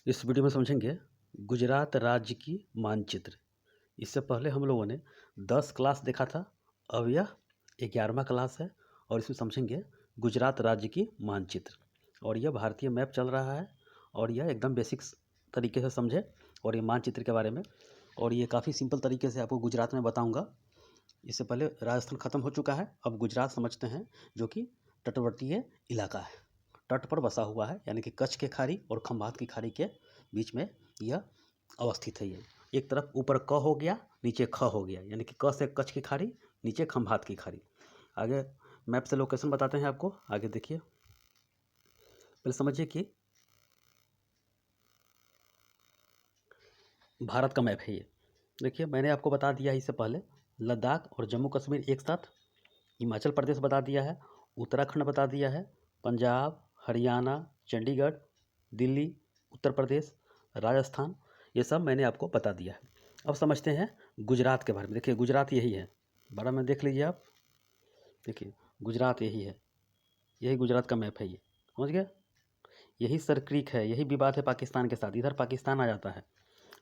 इस वीडियो में समझेंगे गुजरात राज्य की मानचित्र। इससे पहले हम लोगों ने 10 क्लास देखा था। अब यह 11वां क्लास है और इसमें समझेंगे गुजरात राज्य की मानचित्र। और यह भारतीय मैप चल रहा है और यह एकदम बेसिक्स तरीके से समझे और ये मानचित्र के बारे में। और ये काफ़ी सिंपल तरीके से आपको गुजरात में बताऊंगा। इससे पहले राजस्थान ख़त्म हो चुका है, अब गुजरात समझते हैं, जो कि तटवर्तीय इलाका है, तट पर बसा हुआ है, यानी कि कच्छ के खाड़ी और खंभात की खाड़ी के बीच में यह अवस्थित है। ये एक तरफ ऊपर क हो गया, नीचे ख हो गया, यानी कि क से कच्छ की खाड़ी, नीचे खंभात की खाड़ी। आगे मैप से लोकेशन बताते हैं आपको। आगे देखिए, पहले समझिए कि भारत का मैप है ये। देखिए, मैंने आपको बता दिया है इससे पहले, लद्दाख और जम्मू कश्मीर एक साथ, हिमाचल प्रदेश बता दिया है, उत्तराखंड बता दिया है, पंजाब, हरियाणा, चंडीगढ़, दिल्ली, उत्तर प्रदेश, राजस्थान, ये सब मैंने आपको बता दिया है। अब समझते हैं गुजरात के बारे में। देखिए, गुजरात यही है, बड़ा में देख लीजिए आप। देखिए, गुजरात यही है, यही गुजरात का मैप है ये, समझ गए। यही सर क्रीक है, यही विवाद है पाकिस्तान के साथ, इधर पाकिस्तान आ जाता है,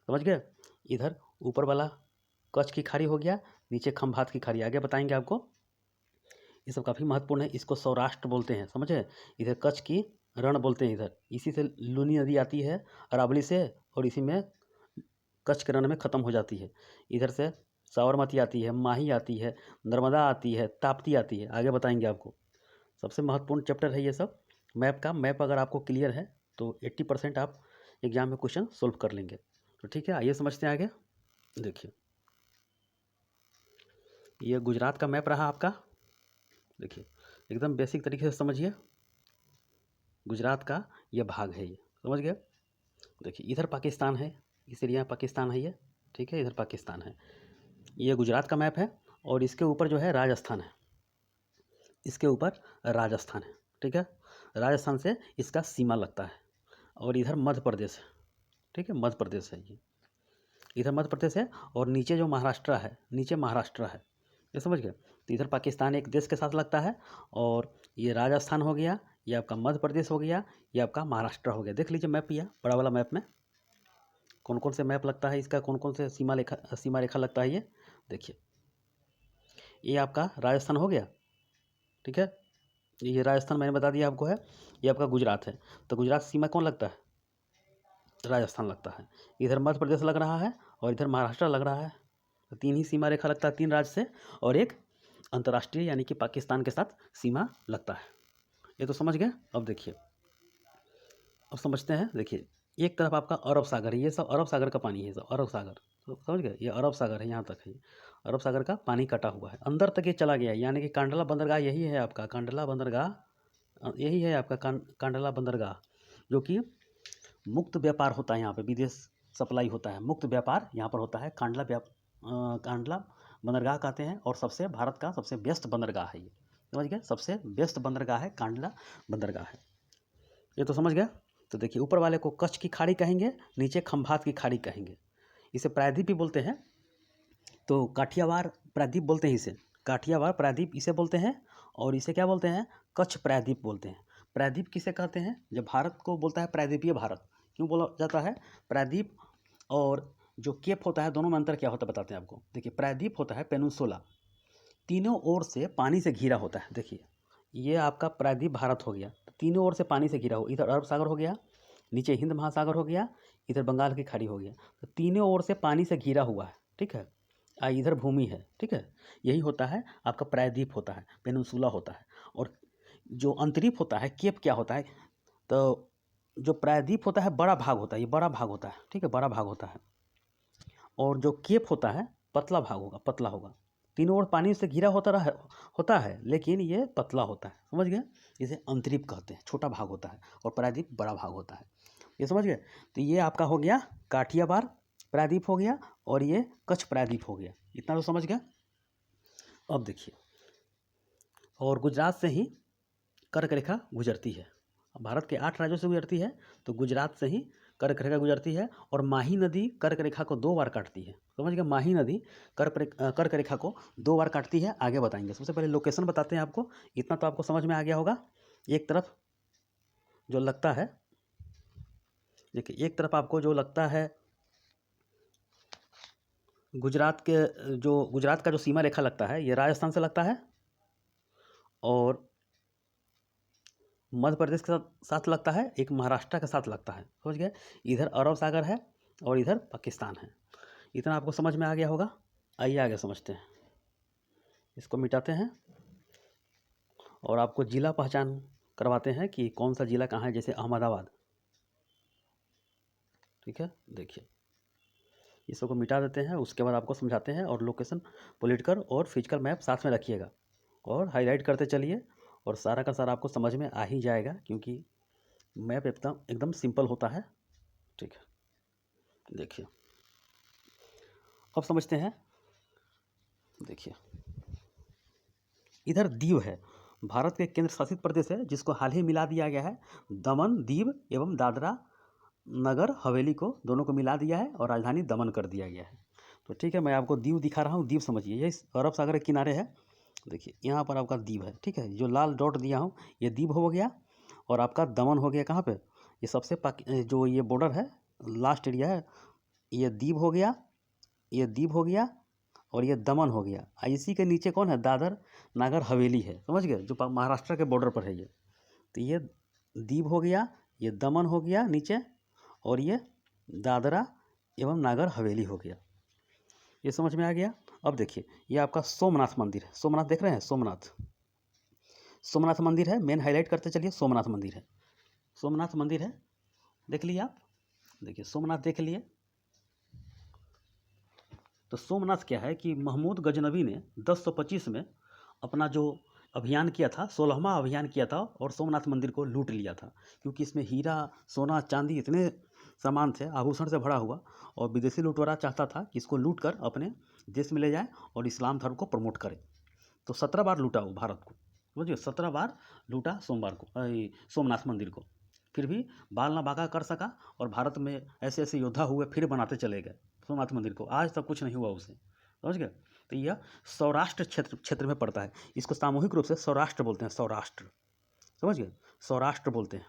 समझ गए। इधर ऊपर वाला कच्छ की खाड़ी हो गया, नीचे खंभात की खाड़ी, आगे बताएंगे आपको। ये सब काफ़ी महत्वपूर्ण है। इसको सौराष्ट्र बोलते हैं, समझे। इधर कच्छ की रण बोलते हैं, इधर इसी से लूनी नदी आती है अरावली से, और इसी में कच्छ के रण में ख़त्म हो जाती है। इधर से साबरमती आती है, माही आती है, नर्मदा आती है, ताप्ती आती है, आगे बताएंगे आपको। सबसे महत्वपूर्ण चैप्टर है ये सब मैप का। मैप अगर आपको क्लियर है तो 80% आप एग्जाम में क्वेश्चन सोल्व कर लेंगे। तो ठीक है, आइए समझते हैं आगे। देखिए, ये गुजरात का मैप रहा आपका। देखिए, एकदम बेसिक तरीके से समझिए, गुजरात का ये भाग है, ये समझ गए। देखिए, इधर पाकिस्तान है, इस एरिया में पाकिस्तान है ये, ठीक है, इधर पाकिस्तान है। ये गुजरात का मैप है और इसके ऊपर जो है राजस्थान है, इसके ऊपर राजस्थान है, ठीक है। राजस्थान से इसका सीमा लगता है और इधर मध्य प्रदेश है, ठीक है, मध्य प्रदेश है ये, इधर मध्य प्रदेश है। और नीचे जो महाराष्ट्र है, नीचे महाराष्ट्र है, ये समझ गए। तो इधर पाकिस्तान एक देश के साथ लगता है और ये राजस्थान हो गया, ये आपका मध्य प्रदेश हो गया, ये आपका महाराष्ट्र हो गया। देख लीजिए मैप, ये बड़ा वाला मैप में कौन कौन से मैप लगता है इसका, कौन कौन से सीमा रेखा लगता है ये। देखिए, ये आपका राजस्थान हो गया, ठीक है, ये राजस्थान मैंने बता दिया आपको है। ये आपका गुजरात है, तो गुजरात सीमा कौन लगता है, राजस्थान लगता है। इधर मध्य प्रदेश लग रहा है और इधर महाराष्ट्र लग रहा है। तो 3 ही सीमा रेखा लगता है, 3 राज्य से, और एक अंतर्राष्ट्रीय यानी कि पाकिस्तान के साथ सीमा लगता है। ये तो समझ गए। अब देखिए, अब समझते हैं। देखिए, एक तरफ आपका अरब सागर है, ये सब अरब सागर का पानी है, सब अरब सागर, तो समझ गए, ये अरब सागर है, यहाँ तक है, अरब सागर का पानी कटा हुआ है, अंदर तक ये चला गया है। यानी कि कांडला बंदरगाह यही है आपका, कांडला बंदरगाह यही है आपका, कांडला बंदरगाह, जो कि मुक्त व्यापार होता है यहाँ पे, विदेश सप्लाई होता है, मुक्त व्यापार यहाँ पर होता है। कांडला बंदरगाह कहते हैं और सबसे भारत का सबसे व्यस्त बंदरगाह है ये, समझ गए। सबसे व्यस्त बंदरगाह है, कांडला बंदरगाह है, ये तो समझ गया। तो देखिए, ऊपर वाले को कच्छ की खाड़ी कहेंगे, नीचे खंभात की खाड़ी कहेंगे। इसे प्रायद्वीप भी बोलते हैं, तो काठियावाड़ प्रायद्वीप बोलते हैं इसे, काठियावाड़ प्रायद्वीप इसे बोलते हैं। और इसे क्या बोलते हैं, कच्छ प्रायद्वीप बोलते हैं। प्रायद्वीप किसे कहते हैं, जब भारत को बोलता है प्रायद्वीपीय भारत क्यों बोला जाता है। प्रायद्वीप और जो केप होता है, दोनों में अंतर क्या होता है बताते हैं आपको। देखिए, प्रायद्वीप होता है पेनिनसुला, तीनों ओर से पानी से घिरा होता है। देखिए, ये आपका प्रायद्वीप भारत हो गया, तीनों ओर से पानी से घिरा हो, इधर अरब सागर हो गया, नीचे हिंद महासागर हो गया, इधर बंगाल की खाड़ी हो गया, तो तीनों ओर से पानी से घिरा हुआ है, ठीक है। इधर भूमि है, ठीक है, यही होता है आपका प्रायद्वीप होता है, पेनिनसुला होता है। और जो अंतरीप होता है, केप क्या होता है, तो जो प्रायद्वीप होता है बड़ा भाग होता है, ये बड़ा भाग होता है, ठीक है, बड़ा भाग होता है। और जो केप होता है पतला भाग होगा, पतला होगा। तीनों ओर पानी से घिरा होता है, लेकिन ये पतला होता है, समझ गए। इसे अंतरीप कहते हैं, छोटा भाग होता है, और प्रायद्वीप बड़ा भाग होता है, ये समझ गए। तो ये आपका हो गया काठियावाड़ प्रायद्वीप हो गया, और ये कच्छ प्रायद्वीप हो गया, इतना तो समझ गया। अब देखिए, और गुजरात से ही कर्क रेखा गुजरती है, भारत के 8 राज्यों से गुजरती है, तो गुजरात से ही कर्क रेखा गुजरती है। और माही नदी कर्क रेखा को 2 बार काटती है, समझ गए। माही नदी कर्क रेखा को 2 बार काटती है, आगे बताएंगे। सबसे पहले लोकेशन बताते हैं आपको, इतना तो आपको समझ में आ गया होगा। एक तरफ जो लगता है, देखिए एक तरफ आपको जो लगता है गुजरात का जो सीमा रेखा लगता है ये राजस्थान से लगता है, और मध्य प्रदेश के साथ लगता है, एक महाराष्ट्र के साथ लगता है, समझ गए। इधर अरब सागर है और इधर पाकिस्तान है। इतना आपको समझ में आ गया होगा। आइए आगे समझते हैं। इसको मिटाते हैं और आपको ज़िला पहचान करवाते हैं कि कौन सा ज़िला कहाँ है, जैसे अहमदाबाद। ठीक है, देखिए इस सबको मिटा देते हैं, उसके बाद आपको समझाते हैं। और लोकेशन, पॉलिटिकल और फिजिकल मैप साथ में रखिएगा और हाईलाइट करते चलिए, और सारा का सारा आपको समझ में आ ही जाएगा, क्योंकि मैप एकदम एकदम सिंपल होता है। ठीक है, देखिए अब समझते हैं। देखिए इधर दीव है, भारत के केंद्र शासित प्रदेश है, जिसको हाल ही मिला दिया गया है। दमन, दीव एवं दादरा नगर हवेली को, दोनों को मिला दिया है और राजधानी दमन कर दिया गया है। तो ठीक है, मैं आपको दीव दिखा रहा हूँ। दीव समझिए, ये अरब सागर के किनारे है। देखिए यहाँ पर आपका दीव है। ठीक है, जो लाल डॉट दिया हूँ ये दीव हो गया, और आपका दमन हो गया कहाँ पे, ये सबसे जो ये बॉर्डर है, लास्ट एरिया है, ये दीव हो गया, ये दीव हो गया, और ये दमन हो गया। इसी के नीचे कौन है, दादर नागर हवेली है, समझ गए, जो महाराष्ट्र के बॉर्डर पर है ये। तो ये दीव हो गया, ये दमन हो गया नीचे, और ये दादरा एवं नागर हवेली हो गया। ये समझ में आ गया। अब देखिए ये आपका सोमनाथ मंदिर है। सोमनाथ देख रहे हैं, सोमनाथ, सोमनाथ मंदिर है। मेन हाईलाइट करते चलिए, सोमनाथ मंदिर है, सोमनाथ मंदिर है, देख लिए आप। देखिए सोमनाथ देख लिए। तो सोमनाथ क्या है कि महमूद गजनवी ने 1025 में अपना जो अभियान किया था, 16वां अभियान किया था, और सोमनाथ मंदिर को लूट लिया था, क्योंकि इसमें हीरा, सोना, चांदी इतने सामान थे, आभूषण से भरा हुआ, और विदेशी लुटेरा चाहता था कि इसको लूट कर अपने देश में ले जाए और इस्लाम धर्म को प्रमोट करे। तो 17 बार लूटा वो भारत को, समझिए 17 बार लूटा सोमनाथ मंदिर को, फिर भी बाल ना बांका कर सका, और भारत में ऐसे ऐसे योद्धा हुए, फिर बनाते चले गए सोमनाथ मंदिर को, आज तक कुछ नहीं हुआ उसे, समझ गए। तो यह सौराष्ट्र क्षेत्र में पड़ता है। इसको सामूहिक रूप से सौराष्ट्र बोलते हैं, सौराष्ट्र, समझ गए, सौराष्ट्र बोलते हैं।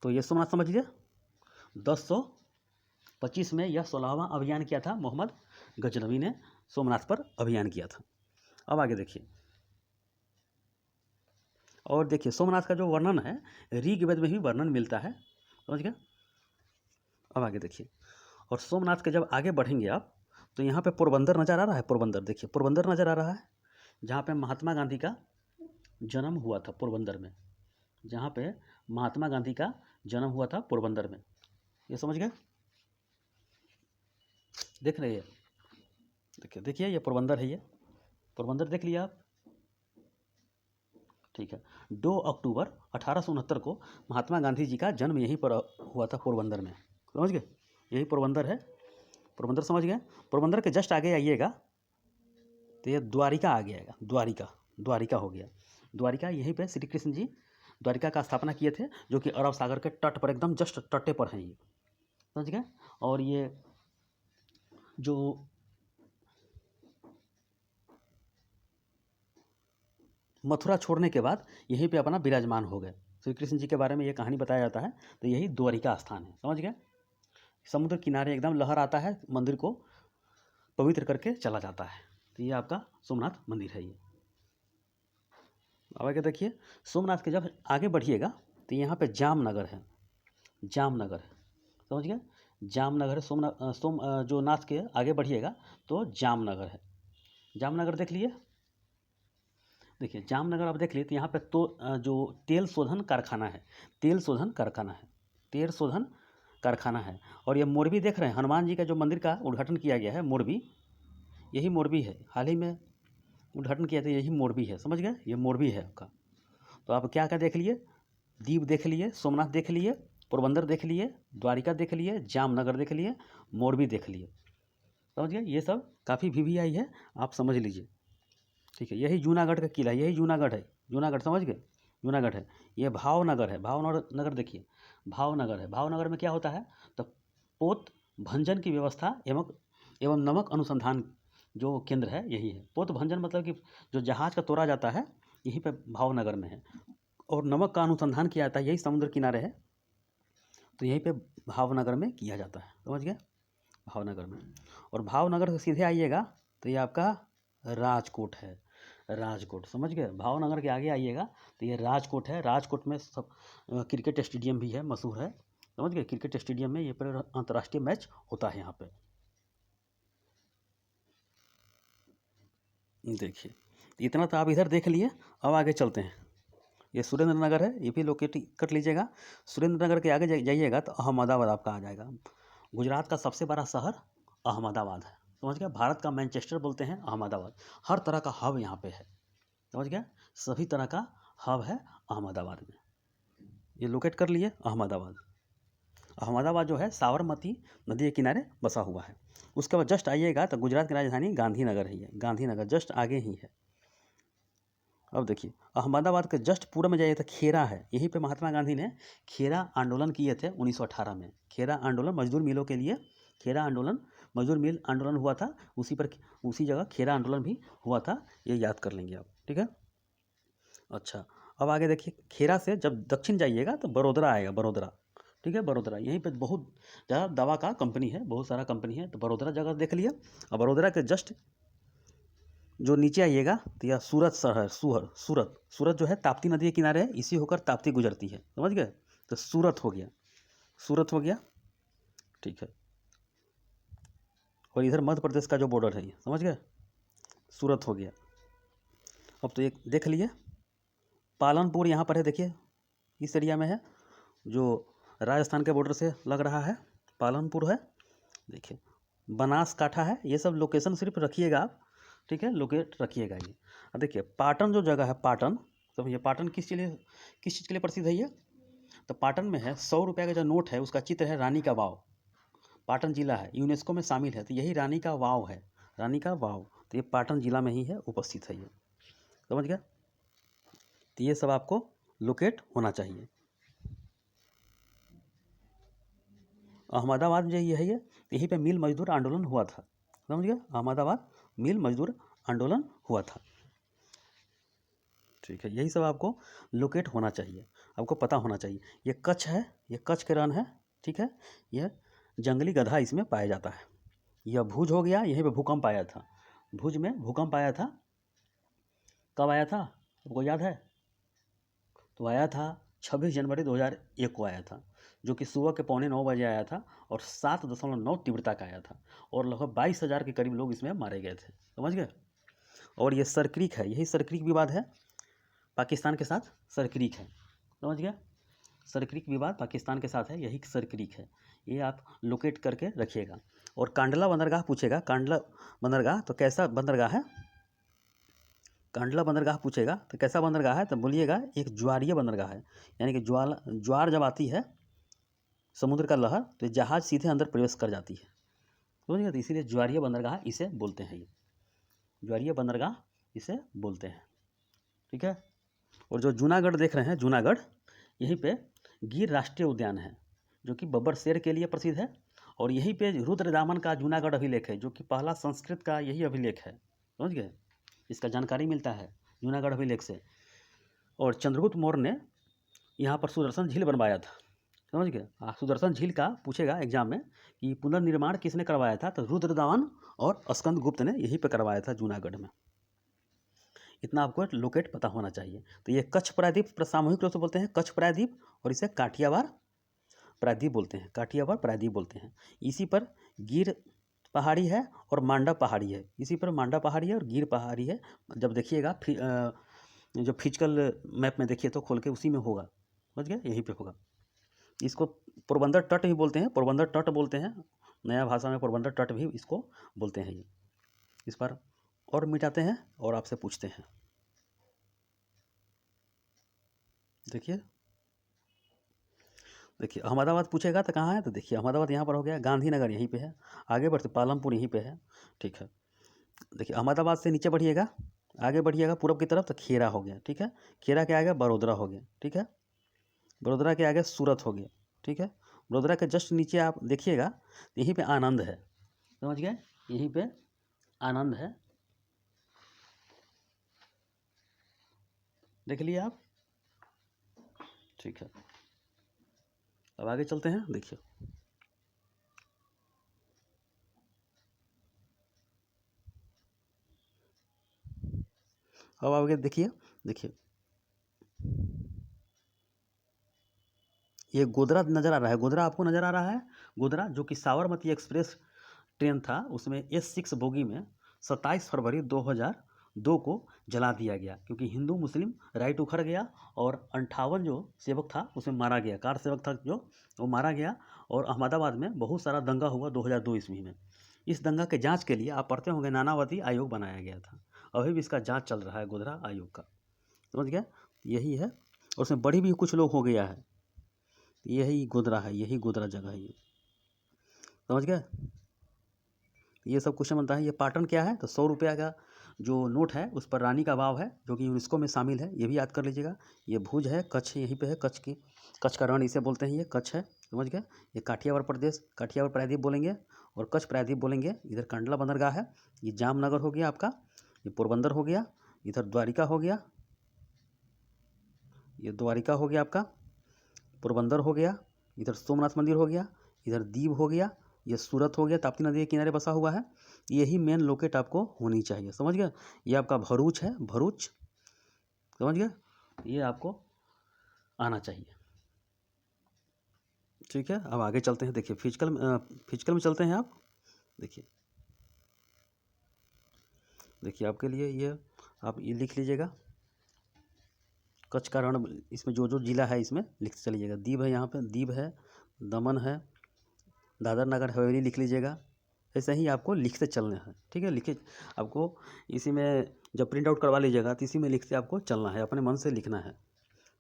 तो ये सोमनाथ समझिए। 1025 में यह 16वां अभियान किया था, मोहम्मद गजनवी ने सोमनाथ पर अभियान किया था। अब आगे देखिए, और देखिए सोमनाथ का जो वर्णन है ऋग्वेद में भी वर्णन मिलता है, समझ गए। अब आगे देखिए, और सोमनाथ के जब आगे बढ़ेंगे आप, तो यहाँ पे पोरबंदर नज़र आ रहा है, पोरबंदर देखिए, पोरबंदर नज़र आ रहा है, जहाँ पे महात्मा गांधी का जन्म हुआ था, पोरबंदर में, जहाँ पे महात्मा गांधी का जन्म हुआ था पोरबंदर में। ये समझ गए, देख रहे हैं, देखिए देखिए ये पोरबंदर है, ये पोरबंदर देख लिया आप। ठीक है, 2 अक्टूबर 1869 को महात्मा गांधी जी का जन्म यहीं पर हुआ था, पोरबंदर में, समझ गए। यही पोरबंदर है, पोरबंदर समझ गए। पोरबंदर के जस्ट आगे आइएगा तो ये द्वारिका आ गया, द्वारिका, द्वारिका हो गया। द्वारिका, यहीं पे श्री कृष्ण जी द्वारिका का स्थापना किए थे, जो कि अरब सागर के तट पर, एकदम जस्ट तटे पर हैं ये, समझ गए। और ये जो मथुरा छोड़ने के बाद यहीं पे अपना विराजमान हो गए। श्री कृष्ण जी के बारे में ये कहानी बताया जाता है, तो यही द्वारिका स्थान है, समझ गए। समुद्र किनारे एकदम लहर आता है, मंदिर को पवित्र करके चला जाता है। तो ये आपका सोमनाथ मंदिर है ये। अब आगे देखिए, सोमनाथ के जब आगे बढ़िएगा तो यहाँ पे जामनगर है, जामनगर है, समझ गए। जामनगर है, जो नाथ के आगे बढ़िएगा तो जामनगर है, जामनगर देख लिए। देखिए जामनगर आप देख लिए, तो यहाँ पे तो जो तेल शोधन कारखाना है, तेल शोधन कारखाना है, तेल शोधन कारखाना है। और ये मोरबी देख रहे हैं, हनुमान जी का जो मंदिर का उद्घाटन किया गया है, मोरबी, यही मोरबी है, हाल ही में उद्घाटन किया था, यही मोरबी है, समझ गए, ये मोरबी है आपका। तो आप क्या क्या देख लिए, दीव देख लिए, सोमनाथ देख लिए, पोरबंदर देख लिए, द्वारिका देख लिए, जामनगर देख लिए, मोरबी देख लिए, समझ गए। ये सब काफ़ी VVI है, आप समझ लीजिए। ठीक है, यही जूनागढ़ का किला है, यही जूनागढ़ है, जूनागढ़ समझ गए, जूनागढ़ है। ये भावनगर है, भावनगर देखिए, भावनगर है। भावनगर में क्या होता है, तो पोत भंजन की व्यवस्था एवं नमक अनुसंधान जो केंद्र है यही है। पोत भंजन मतलब कि जो जहाज़ का तोड़ा जाता है, यहीं पे भावनगर में है। और नमक का अनुसंधान किया जाता है, यही समुद्र किनारे है, तो यहीं पे भावनगर में किया जाता है। समझ गए, भावनगर में। और भावनगर से सीधे आइएगा तो ये आपका राजकोट है, राजकोट। समझ गए, भावनगर के आगे आइएगा तो ये राजकोट है। राजकोट में सब क्रिकेट स्टेडियम भी है, मशहूर है। समझ गए, क्रिकेट स्टेडियम में ये पर अंतर्राष्ट्रीय मैच होता है यहाँ पे। देखिए, इतना तो आप इधर देख लिए, अब आगे चलते हैं। ये सुरेंद्र नगर है, ये भी लोकेट कर लीजिएगा। सुरेंद्र नगर के आगे जाइएगा तो अहमदाबाद आपका आ जाएगा। गुजरात का सबसे बड़ा शहर अहमदाबाद है। समझ गया, भारत का मैनचेस्टर बोलते हैं अहमदाबाद। हर तरह का हब यहाँ पे है। समझ गया, सभी तरह का हब है अहमदाबाद में। ये लोकेट कर लिए अहमदाबाद। अहमदाबाद जो है साबरमती नदी के किनारे बसा हुआ है। उसके बाद जस्ट आइएगा तो गुजरात की राजधानी गांधीनगर ही है, गांधीनगर जस्ट आगे ही है। अब देखिए, अहमदाबाद के जस्ट पूर्व में जाइए तो खेरा है। यहीं पे महात्मा गांधी ने खेरा आंदोलन किए थे 1918 में। खेरा आंदोलन मजदूर मिलों के लिए, खेरा आंदोलन मजदूर मिल आंदोलन हुआ था, उसी जगह खेरा आंदोलन भी हुआ था। ये याद कर लेंगे आप, ठीक है। अच्छा, अब आगे देखिए, खेरा से जब दक्षिण जाइएगा तो बड़ोदरा आएगा, बड़ोदरा। ठीक है, बड़ोदरा, यहीं पे बहुत ज़्यादा दवा का कंपनी है, बहुत सारा कंपनी है, तो बड़ोदरा जगह देख लिया। और बड़ोदरा के जस्ट जो नीचे आइएगा तो यह सूरत शहर, सूरत जो है ताप्ती नदी के किनारे है, इसी होकर ताप्ती गुजरती है। समझ गए, तो सूरत हो गया, सूरत हो गया, ठीक है। और इधर मध्य प्रदेश का जो बॉर्डर है ये, समझ गए, सूरत हो गया। अब तो एक देख लिए, पालनपुर यहाँ पर है, देखिए इस एरिया में है, जो राजस्थान के बॉर्डर से लग रहा है, पालनपुर है। देखिए, बनासकाठा है। ये सब लोकेशन सिर्फ रखिएगा आप, ठीक है, लोकेट रखिएगा ये। अब देखिए, पाटन जो जगह है, पाटन, तो ये पाटन किस चीज़ के लिए प्रसिद्ध है ये? तो पाटन में है 100 रुपये का जो नोट है, उसका चित्र है रानी का वाव। पाटन जिला है, यूनेस्को में शामिल है, तो यही रानी का वाव है, रानी का वाव। तो ये पाटन जिला में ही है, उपस्थित है ये। समझ गया, तो ये सब आपको लोकेट होना चाहिए। अहमदाबाद में यही है, यहीं पे मिल मजदूर आंदोलन हुआ था। समझ गया, अहमदाबाद मिल मजदूर आंदोलन हुआ था, ठीक है। यही सब आपको लोकेट होना चाहिए, आपको पता होना चाहिए। ये कच्छ है, ये कच्छ के रण है, ठीक है। यह जंगली गधा इसमें पाया जाता है। यह भुज हो गया, यहीं पे भूकंप आया था, भुज में भूकंप आया था। कब आया था आपको याद है? तो आया था 26 जनवरी 2001 को आया था, जो कि सुबह के 8:45 आया था, और 7.9 तीव्रता का आया था, और लगभग 22,000 के करीब लोग इसमें मारे गए थे। समझ गए। और ये सरक्रीक है, यही सरक्रीक विवाद है पाकिस्तान के साथ, सरक्रीक है। समझ गया, सरक्रीक विवाद पाकिस्तान के साथ है, यही सरक्रीक है। ये आप लोकेट करके रखिएगा। और कांडला बंदरगाह पूछेगा, कांडला बंदरगाह तो कैसा बंदरगाह है? कांडला बंदरगाह पूछेगा तो कैसा बंदरगाह है, तो बोलिएगा एक ज्वारीय बंदरगाह है। यानी कि ज्वार जब आती है, समुद्र का लहर, तो जहाज़ सीधे अंदर प्रवेश कर जाती है। समझिए, तो इसीलिए ज्वारीय बंदरगाह इसे बोलते हैं, ये ज्वारीय बंदरगाह इसे बोलते हैं, ठीक है। और जो जूनागढ़ देख रहे हैं, जूनागढ़, यहीं पे गिर राष्ट्रीय उद्यान है, जो कि बब्बर शेर के लिए प्रसिद्ध है। और यहीं पे रुद्रदामन का जूनागढ़ अभिलेख है, जो कि पहला संस्कृत का यही अभिलेख है। समझ गए, इसका जानकारी मिलता है जूनागढ़ अभिलेख से। और चंद्रगुप्त मौर्य ने यहाँ पर सुदर्शन झील बनवाया था। समझ गए, सुदर्शन झील का पूछेगा एग्जाम में कि पुनर्निर्माण किसने करवाया था, तो रुद्रदामन और स्कंदगुप्त ने यहीं पे करवाया था, जूनागढ़ में। इतना आपको लोकेट पता होना चाहिए। तो ये कच्छ प्रायद्वीप सामूहिक रूप से बोलते हैं कच्छ प्रायद्वीप, और इसे काठियावाड़ प्रायद्वीप बोलते हैं, काठियावाड़ प्रायद्वीप बोलते हैं। इसी पर गिर पहाड़ी है और मांडा पहाड़ी है, इसी पर मांडा पहाड़ी है और गिर पहाड़ी है। जब देखिएगा जो फिजिकल मैप में देखिए तो खोल के उसी में होगा। समझ गया, यहीं पे होगा। इसको पोरबंदर तट भी बोलते हैं, पोरबंदर तट बोलते हैं, नया भाषा में पोरबंदर तट भी इसको बोलते हैं। ये इस पर और मिटाते हैं और आपसे पूछते हैं। देखिए अहमदाबाद पूछेगा तो कहाँ है, तो देखिए अहमदाबाद यहाँ पर हो गया, गांधीनगर यहीं पे है, आगे बढ़ते पालमपुर यहीं पे है, ठीक है। देखिए अहमदाबाद से नीचे बढ़िएगा, आगे बढ़िएगा पूर्व की तरफ तो खेरा हो गया, ठीक है। खेरा के आगे बड़ोदरा हो गया, ठीक है। बड़ोदरा के आगे सूरत हो गया, ठीक है। बड़ोदरा के जस्ट नीचे आप देखिएगा, यहीं पे आनंद है। समझ गए, यहीं पे आनंद है, देख लिए आप। ठीक है, अब आगे चलते हैं। देखिए अब आगे देखिए, देखिए ये गोधरा नज़र आ रहा है, गोधरा आपको नज़र आ रहा है, गोधरा जो कि साबरमती एक्सप्रेस ट्रेन था, उसमें S6 बोगी में 27 फरवरी 2002 को जला दिया गया, क्योंकि हिंदू मुस्लिम राइट उखड़ गया और 58 जो सेवक था उसमें मारा गया, कार सेवक था जो वो मारा गया। और अहमदाबाद में बहुत सारा दंगा हुआ 2002 ईस्वी में। इस दंगा के जांच के लिए आप पढ़ते होंगे नानावती आयोग बनाया गया था, अभी भी इसका जांच चल रहा है गोधरा आयोग का, समझ गया, यही है। और उसमें बड़ी भी कुछ लोग हो गया है, यही गोधरा है, यही गोधरा जगह है ये, समझ गए। ये सब क्वेश्चन बनता है। ये पैटर्न क्या है, तो 100 रुपया का जो नोट है उस पर रानी का वाव है, जो कि यूनेस्को में शामिल है, ये भी याद कर लीजिएगा। ये भुज है, कच्छ यहीं पे है, कच्छ का रण इसे बोलते हैं, ये कच्छ है, समझ गए। ये काठियावाड़ प्रदेश, काठियावाड़ प्रायद्वीप बोलेंगे और कच्छ प्रायद्वीप बोलेंगे। इधर कंडला बंदरगाह है, ये जामनगर हो गया आपका, ये पोरबंदर हो गया, इधर द्वारिका हो गया, ये द्वारिका हो गया आपका, पोरबंदर हो गया, इधर सोमनाथ मंदिर हो गया, इधर दीव हो गया, ये सूरत हो गया, ताप्ती नदी के किनारे बसा हुआ है। यही मेन लोकेट आपको होनी चाहिए, समझ गए। ये आपका भरूच है, भरूच, समझ गए, ये आपको आना चाहिए। ठीक है, अब आगे चलते हैं। देखिए फिजिकल में चलते हैं आप। देखिए देखिए आपके लिए ये आप ये लिख लीजिएगा, कच्छ का रण, इसमें जो जो जिला है इसमें लिखते चलिएगा। दीव है, यहाँ पे दीव है, दमन है, दादर नगर हवेली लिख लीजिएगा। ऐसे ही आपको लिखते चलना है, ठीक है। लिखे आपको इसी में जब प्रिंट आउट करवा लीजिएगा तो इसी में लिखते आपको चलना है, अपने मन से लिखना है,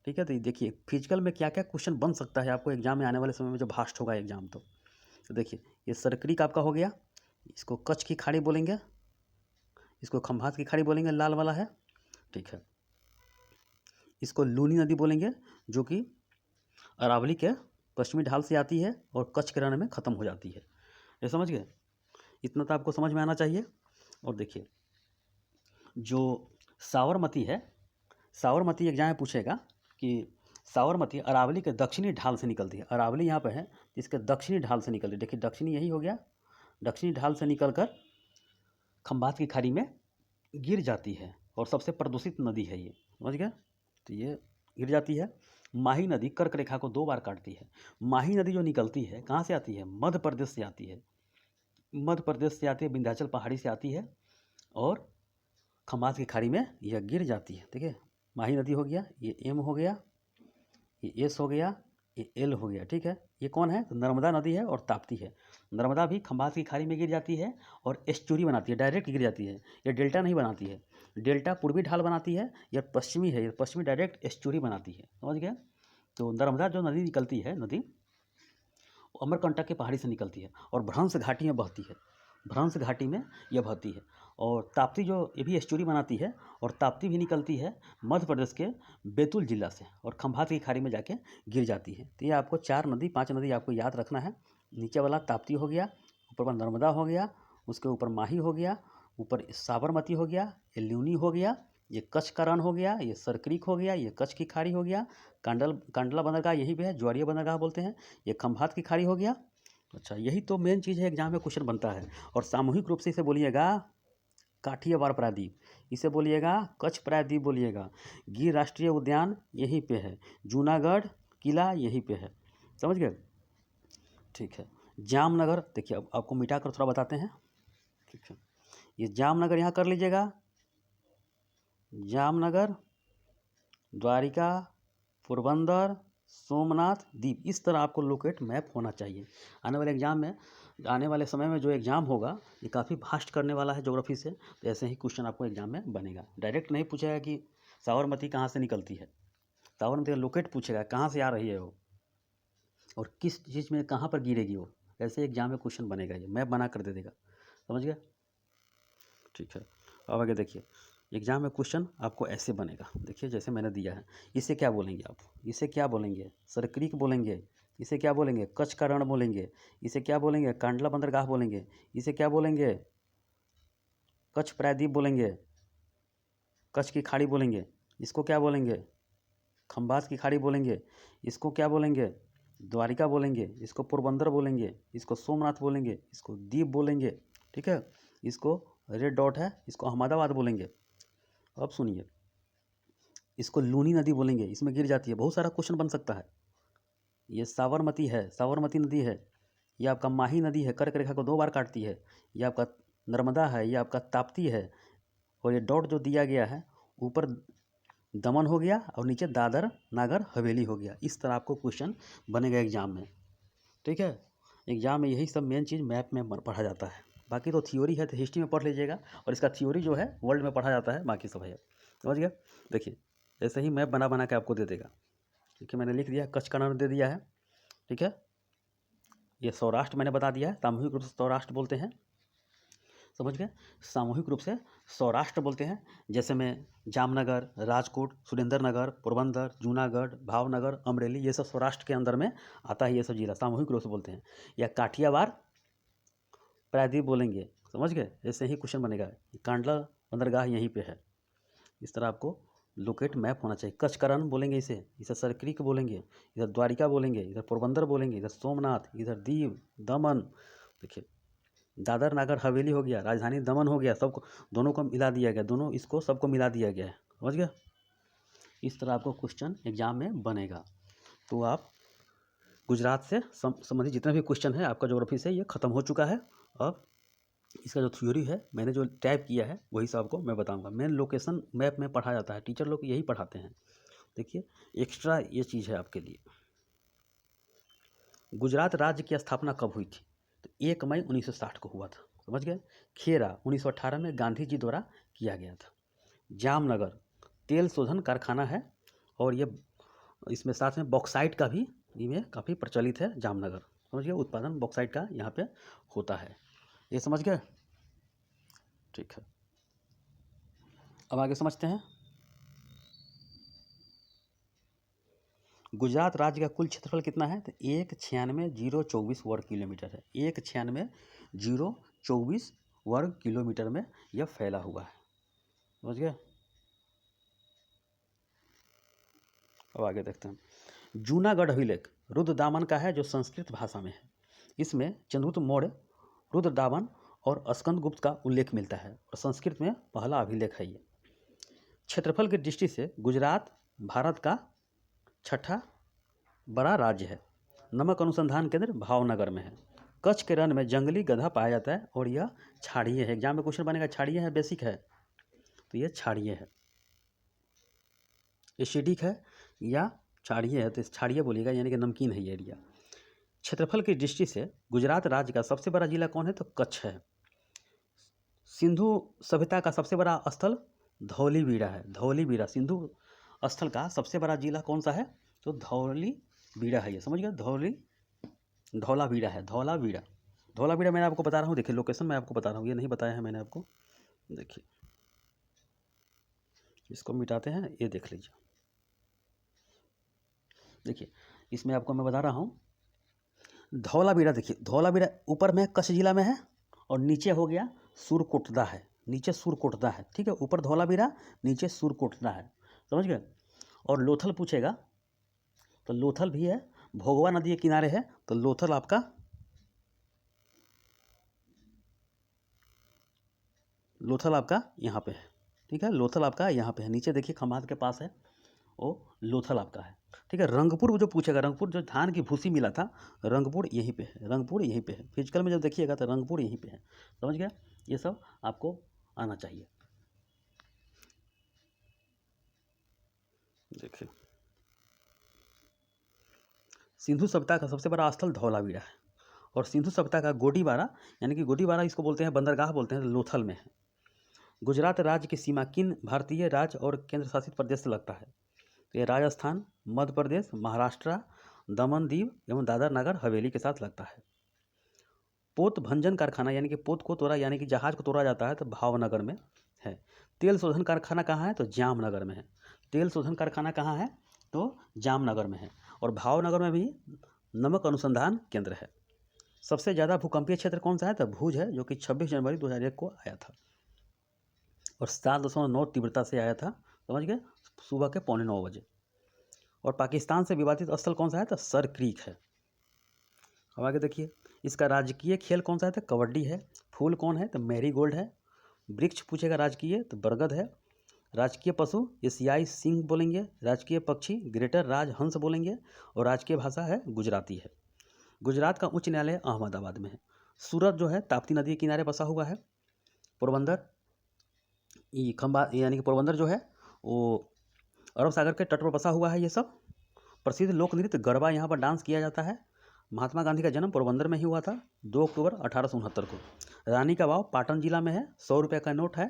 ठीक है। तो देखिए फिजिकल में क्या क्या क्वेश्चन बन सकता है आपको एग्जाम में आने वाले समय में, जब हास्ट होगा एग्जाम तो देखिए ये सरक्रीक आपका हो गया, इसको कच्छ की खाड़ी बोलेंगे, इसको खंभात की खाड़ी बोलेंगे, लाल वाला है, ठीक है। इसको लूनी नदी बोलेंगे, जो कि अरावली के पश्चिमी ढाल से आती है और कच्छ के रण में ख़त्म हो जाती है। ये समझ गए, इतना तो आपको समझ में आना चाहिए। और देखिए जो साबरमती है, साबरमती एग्जाम में पूछेगा कि साबरमती अरावली के दक्षिणी ढाल से निकलती है, अरावली यहाँ पे है, इसके दक्षिणी ढाल से निकलती है। देखिए दक्षिणी यही हो गया, दक्षिणी ढाल से निकलकर खंभात की खाड़ी में गिर जाती है और सबसे प्रदूषित नदी है ये, समझ गया। तो ये गिर जाती है। माही नदी कर्क रेखा को 2 बार काटती है। माही नदी जो निकलती है कहाँ से आती है, मध्य प्रदेश से आती है, मध्य प्रदेश से आती है, विंध्याचल पहाड़ी से आती है और खंभात की खाड़ी में यह गिर जाती है। ठीक है, माही नदी हो गया, ये एम हो गया, ये एस हो गया, ये एल हो गया। ठीक है, ये कौन है, तो नर्मदा नदी है और ताप्ती है। नर्मदा भी खंभात की खाड़ी में गिर जाती है और एस्चुरी बनाती है, डायरेक्ट गिर जाती है, ये डेल्टा नहीं बनाती है। डेल्टा पूर्वी ढाल बनाती है, यह पश्चिमी है, ये पश्चिमी डायरेक्ट एस्चुरी बनाती है, समझ गए। तो नर्मदा जो नदी निकलती है, नदी अमरकंटक की पहाड़ी से निकलती है और भ्रंश घाटी में बहती है, भ्रंश घाटी में यह बहती है। और ताप्ती जो ये भी एस्चुरी बनाती है, और ताप्ती भी निकलती है मध्य प्रदेश के बैतूल जिला से और खंभात की खाड़ी में जाके गिर जाती है। तो ये आपको 4 नदी 5 नदी आपको याद रखना है। नीचे वाला ताप्ती हो गया, ऊपर वाला नर्मदा हो गया, उसके ऊपर माही हो गया, ऊपर साबरमती हो गया, ये ल्यूनी हो गया, ये कच्छ का रण हो गया, ये सरक्रीक हो गया, ये कच्छ की खाड़ी हो गया, कांडला बंदरगाह यहीं पे है, ज्वारीय बंदरगाह बोलते हैं, ये खंभात की खाड़ी हो गया। अच्छा, यही तो मेन चीज़ है, एग्जाम में क्वेश्चन बनता है। और सामूहिक रूप से इसे बोलिएगा काठियावाड़ प्रायद्वीप, इसे बोलिएगा कच्छ प्रायद्वीप बोलिएगा। गिर राष्ट्रीय उद्यान यहीं पे है, जूनागढ़ किला यहीं पे है, समझ गए। ठीक है, जामनगर देखिए, अब आपको मिटा कर थोड़ा बताते हैं। ठीक है, ये जामनगर यहाँ कर लीजिएगा, जामनगर, द्वारिका, पोरबंदर, सोमनाथ, दीप, इस तरह आपको लोकेट मैप होना चाहिए। आने वाले एग्जाम में, आने वाले समय में जो एग्ज़ाम होगा ये काफ़ी फास्ट करने वाला है ज्योग्राफी से, तो ऐसे ही क्वेश्चन आपको एग्जाम में बनेगा। डायरेक्ट नहीं पूछेगा कि साबरमती कहाँ से निकलती है, साबरमती का लोकेट पूछेगा कहाँ से आ रही है वो और किस चीज़ में कहाँ पर गिरेगी वो, ऐसे एग्जाम में क्वेश्चन बनेगा, ये मैप बना कर दे देगा, समझ गया। ठीक है, अब आगे देखिए, एग्जाम में क्वेश्चन आपको ऐसे बनेगा। देखिए जैसे मैंने दिया है, इसे क्या बोलेंगे आप, इसे क्या बोलेंगे, सरक्रीक बोलेंगे, इसे क्या बोलेंगे, कच्छ का रण बोलेंगे, इसे क्या बोलेंगे, कांडला बंदरगाह बोलेंगे, इसे क्या बोलेंगे, कच्छ प्रायद्वीप बोलेंगे, कच्छ की खाड़ी बोलेंगे, इसको क्या बोलेंगे, खंभात की खाड़ी बोलेंगे, इसको क्या बोलेंगे, द्वारिका बोलेंगे, इसको पोरबंदर बोलेंगे, इसको सोमनाथ बोलेंगे, इसको दीप बोलेंगे, ठीक है। इसको रेड डॉट है, इसको अहमदाबाद बोलेंगे। अब सुनिए, इसको लूनी नदी बोलेंगे, इसमें गिर जाती है। बहुत सारा क्वेश्चन बन सकता है। ये साबरमती है, साबरमती नदी है। ये आपका माही नदी है, कर्क रेखा को 2 बार काटती है। ये आपका नर्मदा है, ये आपका ताप्ती है। और ये डॉट जो दिया गया है, ऊपर दमन हो गया और नीचे दादर नागर हवेली हो गया। इस तरह आपको क्वेश्चन बनेगा एग्जाम में, ठीक है। एग्जाम में यही सब मेन चीज़ मैप में पढ़ा जाता है। बाकी तो थ्योरी है तो हिस्ट्री में पढ़ लीजिएगा, और इसका थ्योरी जो है वर्ल्ड में पढ़ा जाता है, बाकी सब है। समझ गया। देखिए ऐसे ही मैप बना बना के आपको दे देगा, ठीक है। मैंने लिख दिया, कच्छ का नाम दे दिया है, ठीक है। ये सौराष्ट्र मैंने बता दिया है, सामूहिक रूप से सौराष्ट्र बोलते हैं। समझ गए, सामूहिक रूप से सौराष्ट्र बोलते हैं। जैसे में जामनगर, राजकोट, सुरेंद्रनगर, पोरबंदर, जूनागढ़, भावनगर, अमरेली, ये सब सौराष्ट्र के अंदर में आता है। ये सब जिला सामूहिक रूप से बोलते हैं। या काठियावाड़, प्रायद्वीप बोलेंगे। समझ गए, ऐसे ही क्वेश्चन बनेगा। कांडला बंदरगाह यहीं पे है। इस तरह आपको लोकेट मैप होना चाहिए। कच्छ का रण बोलेंगे इसे, इधर सरक्रिक बोलेंगे, इधर द्वारिका बोलेंगे, इधर पोरबंदर बोलेंगे, इधर सोमनाथ, इधर दीव, दमन। देखिए दादर नागर हवेली हो गया, राजधानी दमन हो गया, सबको दोनों को मिला दिया गया, दोनों इसको सबको मिला दिया गया है। समझ गया। इस तरह आपको क्वेश्चन एग्जाम में बनेगा। तो आप गुजरात से संबंधित जितने भी क्वेश्चन है आपका ज्योग्राफी से, ये ख़त्म हो चुका है। अब इसका जो थ्योरी है मैंने जो टाइप किया है वही सब आपको मैं बताऊंगा। मेन लोकेशन मैप में पढ़ा जाता है, टीचर लोग यही पढ़ाते हैं। देखिए एक्स्ट्रा ये चीज़ है आपके लिए। गुजरात राज्य की स्थापना कब हुई थी? तो 1 मई 1960 को हुआ था। समझ गए। खेरा 1918 में गांधी जी द्वारा किया गया था। जामनगर तेल शोधन कारखाना है, और ये इसमें साथ में बॉक्साइट का भी इनमें काफ़ी प्रचलित है। जामनगर, समझ गए, उत्पादन बॉक्साइट का यहाँ पे होता है। ये समझ गए, ठीक है। अब आगे समझते हैं। गुजरात राज्य का कुल क्षेत्रफल कितना है? तो 196,024 वर्ग किलोमीटर है। 196,024 वर्ग किलोमीटर में यह फैला हुआ है। समझ गए। अब आगे देखते हैं। जूनागढ़ अभिलेख रुद्रदामन का है, जो संस्कृत भाषा में है। इसमें चंद्रगुप्त मौर्य, रुद्रदामन और स्कंदगुप्त का उल्लेख मिलता है, और संस्कृत में पहला अभिलेख है ये। क्षेत्रफल की दृष्टि से गुजरात भारत का 6ठा बड़ा राज्य है। नमक अनुसंधान केंद्र भावनगर में है। कच्छ के रण में जंगली गधा पाया जाता है, और यह क्षारीय है। एग्जाम में क्वेश्चन बनेगा, क्षारीय है, बेसिक है, तो यह क्षारीय है। एसिडिक है या क्षारीय है, तो क्षारीय बोलिएगा, यानी कि नमकीन है ये एरिया। क्षेत्रफल की दृष्टि से गुजरात राज्य का सबसे बड़ा जिला कौन है? तो कच्छ है। सिंधु सभ्यता का सबसे बड़ा स्थल धौलीवीरा है। धौलीवीरा सिंधु स्थल का सबसे बड़ा जिला कौन सा है? तो धौलीवीरा है। ये समझ गया, धौलावीरा है। धौलावीरा, धौलावीरा मैंने आपको बता रहा हूँ। देखिए लोकेशन मैं आपको बता रहा हूँ, ये नहीं बताया है मैंने आपको। देखिए इसको मिटाते हैं, ये देख लीजिए। देखिए इसमें आपको मैं बता रहा हूँ, धौलावीरा। देखिए धौलावीरा ऊपर में कच्छ जिला में है, और नीचे हो गया सुरकोटदा है। नीचे सुरकोटदा है, ठीक है। ऊपर धौलावीरा, नीचे सुरकोटदा है। समझ गए। और लोथल पूछेगा तो लोथल भी है, भोगवा नदी के किनारे है, तो लोथल आपका यहाँ पे है, ठीक है। लोथल आपका यहाँ पे है, नीचे देखिए खमाद के पास है, वो लोथल आपका है, ठीक है। रंगपुर जो पूछेगा, रंगपुर जो धान की भूसी मिला था, रंगपुर यहीं पे है। रंगपुर यहीं पे है, फिजिकल में जब देखिएगा तो रंगपुर यहीं पे है। समझ गया। ये सब आपको आना चाहिए। देखिए सिंधु सभ्यता का सबसे बड़ा स्थल धौलावीरा है, और सिंधु सभ्यता का गोडीबारा, यानी कि गोडीबारा इसको बोलते हैं, बंदरगाह बोलते हैं, लोथल में है। गुजरात राज्य की सीमा किन भारतीय राज्य और केंद्र शासित प्रदेश से लगता है? तो ये राजस्थान, मध्य प्रदेश, महाराष्ट्र, दमन दीव एवं दादर नगर हवेली के साथ लगता है। पोत भंजन कारखाना, यानी कि पोत को तोड़ा, यानी कि जहाज को तोड़ा जाता है, तो भावनगर में है। तेल शोधन कारखाना कहाँ है? तो जामनगर में है। तेल शोधन कारखाना कहाँ है? तो जामनगर में है। और भावनगर में भी नमक अनुसंधान केंद्र है। सबसे ज़्यादा भूकंपीय क्षेत्र कौन सा है? तो भुज है, जो कि 26 जनवरी 2001 को आया था, और 7.9 तीव्रता से आया था। समझ गए, सुबह के 9:15 बजे। और पाकिस्तान से विवादित स्थल कौन सा है? तो सर क्रीक है। अब आगे देखिए, इसका राजकीय खेल कौन सा है? तो कबड्डी है। फूल कौन है? तो मैरीगोल्ड है। वृक्ष पूछेगा राजकीय, तो बरगद है। राजकीय पशु एशियाई सिंह बोलेंगे। राजकीय पक्षी ग्रेटर राजहंस बोलेंगे। और राजकीय भाषा है गुजराती है। गुजरात का उच्च न्यायालय अहमदाबाद में है। सूरत जो है ताप्ती नदी के किनारे बसा हुआ है। पोरबंदर ये खंबा यानी कि पोरबंदर जो है वो अरब सागर के तट पर बसा हुआ है। ये सब प्रसिद्ध लोक नृत्य गरबा यहाँ पर डांस किया जाता है। महात्मा गांधी का जन्म पोरबंदर में ही हुआ था 2 अक्टूबर 1869 को। रानी का वाव पाटन जिला में है। 100 रुपये का नोट है,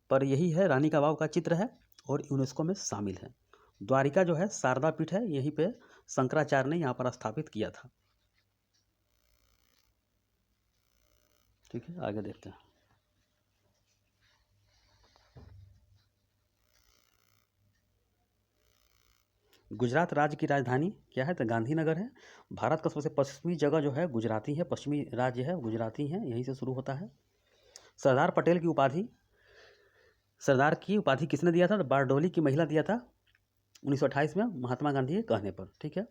पर यही है रानी का वाव का चित्र है और यूनेस्को में शामिल है। द्वारिका जो है शारदा पीठ है, यहीं पे शंकराचार्य ने यहाँ पर स्थापित किया था। ठीक है, आगे देखते हैं। गुजरात राज्य की राजधानी क्या है? तो गांधीनगर है। भारत का सबसे पश्चिमी जगह जो है गुजराती है, पश्चिमी राज्य है गुजराती है, यहीं से शुरू होता है। सरदार पटेल की उपाधि, सरदार की उपाधि किसने दिया था? तो बारडोली की महिला दिया था 1928 में महात्मा गांधी के कहने पर। ठीक है।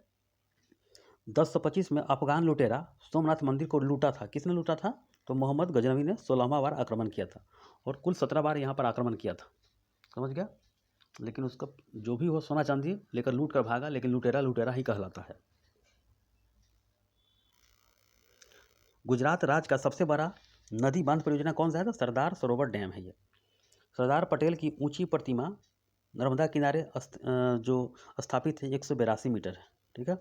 1025 में अफगान लुटेरा सोमनाथ मंदिर को लूटा था। किसने लूटा था? तो मोहम्मद गजनवी ने 16वां बार आक्रमण किया था और कुल 17 बार यहाँ पर आक्रमण किया था। समझ गया? लेकिन उसका जो भी हो सोना चांदी लेकर लूट कर भागा, लेकिन लुटेरा लुटेरा ही कहलाता है। गुजरात राज्य का सबसे बड़ा नदी बांध परियोजना कौन सा है? तो सरदार सरोवर डैम है ये। सरदार पटेल की ऊंची प्रतिमा नर्मदा किनारे जो स्थापित है 182 मीटर है। ठीक है।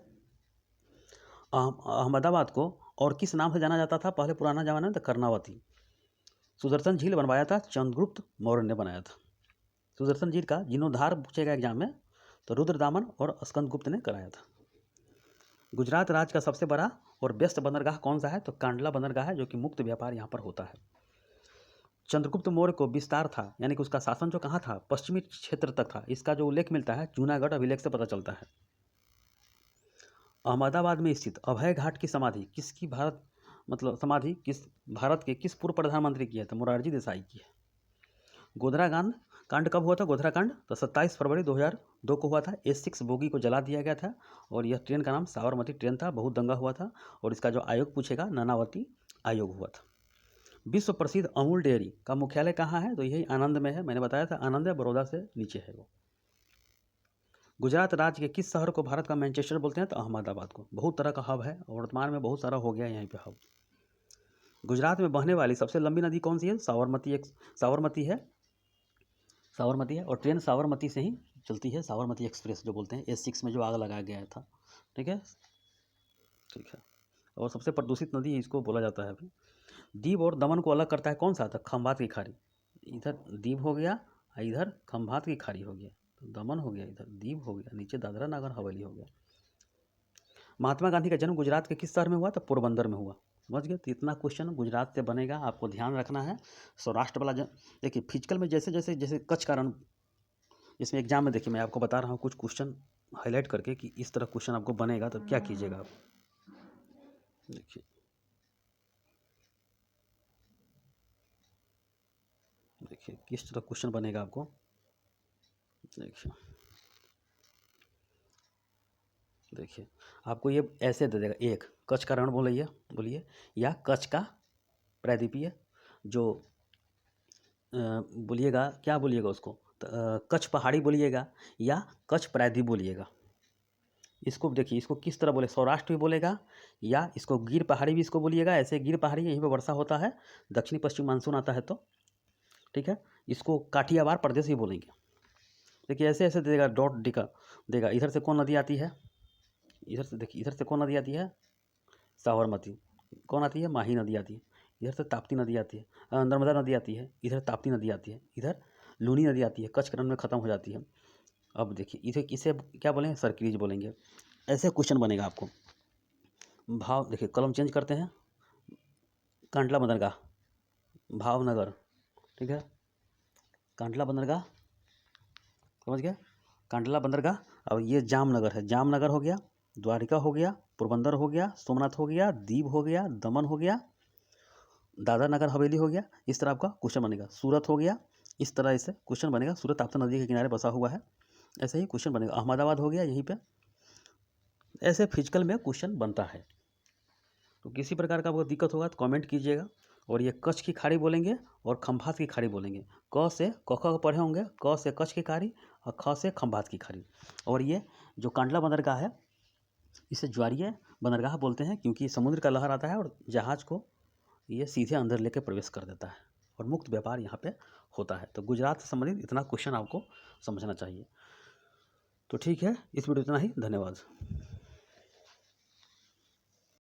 अहमदाबाद को और किस नाम से जाना जाता था पहले पुराना जमाना में? तो कर्णावती। सुदर्शन झील बनवाया था चंद्रगुप्त मौर्य ने बनाया था। सुदर्शन झील का जीर्णोद्धार पूछेगा एग्जाम में, तो रुद्रदामन और स्कंदगुप्त ने कराया था। गुजरात राज्य का सबसे बड़ा और व्यस्त बंदरगाह कौन सा है? तो कांडला बंदरगाह है, जो कि मुक्त व्यापार यहाँ पर होता है। चंद्रगुप्त मौर्य को विस्तार था, यानी कि उसका शासन जो कहाँ था? पश्चिमी क्षेत्र तक था। इसका जो उल्लेख मिलता है जूनागढ़ अभिलेख से पता चलता है। अहमदाबाद में स्थित अभय घाट की समाधि किसकी समाधि भारत के किस पूर्व प्रधानमंत्री की है? तो मोरारजी देसाई की है। गोधरा कांड कब हुआ था? गोधरा कांड तो 27 फरवरी 2002 को हुआ था। A6 बोगी को जला दिया गया था और यह ट्रेन का नाम साबरमती ट्रेन था। बहुत दंगा हुआ था और इसका जो आयोग पूछेगा नानावती आयोग हुआ था। विश्व प्रसिद्ध अमूल डेयरी का मुख्यालय कहाँ है? तो यही आनंद में है। मैंने बताया था आनंद है, बड़ौदा से नीचे है वो। गुजरात राज्य के किस शहर को भारत का मैनचेस्टर बोलते हैं? तो अहमदाबाद को। बहुत तरह का हब है और वर्तमान में बहुत सारा हो गया यहीं पे हब। गुजरात में बहने वाली सबसे लंबी नदी कौन सी है? साबरमती है और ट्रेन साबरमती से ही चलती है। साबरमती एक्सप्रेस जो बोलते हैं, A6 में जो आग लगाया गया था। ठीक है। और सबसे प्रदूषित नदी इसको बोला जाता है अभी। दीव और दमन को अलग करता है कौन सा? था खंभात की खाड़ी। इधर दीव हो गया, इधर खंभात की खाड़ी हो गया, तो दमन हो गया, इधर दीव हो गया, नीचे दादरा नगर हवेली हो गया। महात्मा गांधी का जन्म गुजरात के किस शहर में हुआ? तो पोरबंदर में हुआ। समझ गए? तो इतना क्वेश्चन गुजरात से बनेगा, आपको ध्यान रखना है। सौराष्ट्र वाला देखिए फिजिकल में जैसे कच्छ का रण, इसमें एग्जाम में देखिए मैं आपको बता रहा हूँ कुछ क्वेश्चन हाईलाइट करके कि इस तरह क्वेश्चन आपको बनेगा तो क्या कीजिएगा आप। देखिए किस तरह क्वेश्चन बनेगा आपको। देखिए आपको ये ऐसे दे देगा, एक कच्छ का रण बोलिए या कच्छ का प्रायद्वीपीय जो बोलिएगा, क्या बोलिएगा उसको? कच्छ पहाड़ी बोलिएगा या कच्छ प्रायद्वीप बोलिएगा। इसको देखिए, इसको किस तरह बोले? सौराष्ट्र भी बोलेगा या इसको गिर पहाड़ी भी इसको बोलिएगा। ऐसे गिर पहाड़ी यहीं पे वर्षा होता है, दक्षिणी पश्चिम मानसून आता है तो। ठीक है। इसको काठियावाड़ प्रदेश भी बोलेंगे। देखिए ऐसे ऐसे देगा, डॉट देगा। इधर से कौन नदी आती है? इधर से देखिए, इधर से कौन नदी आती है? साबरमती। कौन आती है? माही नदी आती है। इधर से ताप्ती नदी आती है, नर्मदा नदी आती है। इधर ताप्ती नदी आती है, इधर लूनी नदी आती है, कच्छ रण में ख़त्म हो जाती है। अब देखिए इसे क्या बोलेंगे? सरक्रीज बोलेंगे। ऐसे क्वेश्चन बनेगा आपको। भाव देखिए, कलम चेंज करते हैं। कांडला बंदरगाह भावनगर। ठीक है, कांडला बंदरगाह, समझ गया? कांडला बंदरगाह। अब ये जामनगर है, जामनगर हो गया, द्वारिका हो गया, पोरबंदर हो गया, सोमनाथ हो गया, दीव हो गया, दमन हो गया, दादरा नगर हवेली हो गया। इस तरह आपका क्वेश्चन बनेगा। सूरत हो गया, इस तरह से क्वेश्चन बनेगा। सूरत ताप्ती नदी के किनारे बसा हुआ है, ऐसे ही क्वेश्चन बनेगा। अहमदाबाद हो गया यहीं पे, ऐसे फिजिकल में क्वेश्चन बनता है। तो किसी प्रकार का आपको दिक्कत होगा तो कमेंट कीजिएगा। और ये कच्छ की खाड़ी बोलेंगे और खंभात की खाड़ी बोलेंगे। क से क ख पढ़े होंगे, क से कच्छ की खाड़ी और ख से खंभात की खाड़ी। और ये जो कांडला बंदरगाह है इसे ज्वारीय बंदरगाह बोलते हैं, क्योंकि समुद्र का लहर आता है और जहाज़ को ये सीधे अंदर लेके प्रवेश कर देता है और मुक्त व्यापार यहाँ पे होता है। तो गुजरात से संबंधित इतना क्वेश्चन आपको समझना चाहिए। तो ठीक है, इस वीडियो इतना ही। धन्यवाद।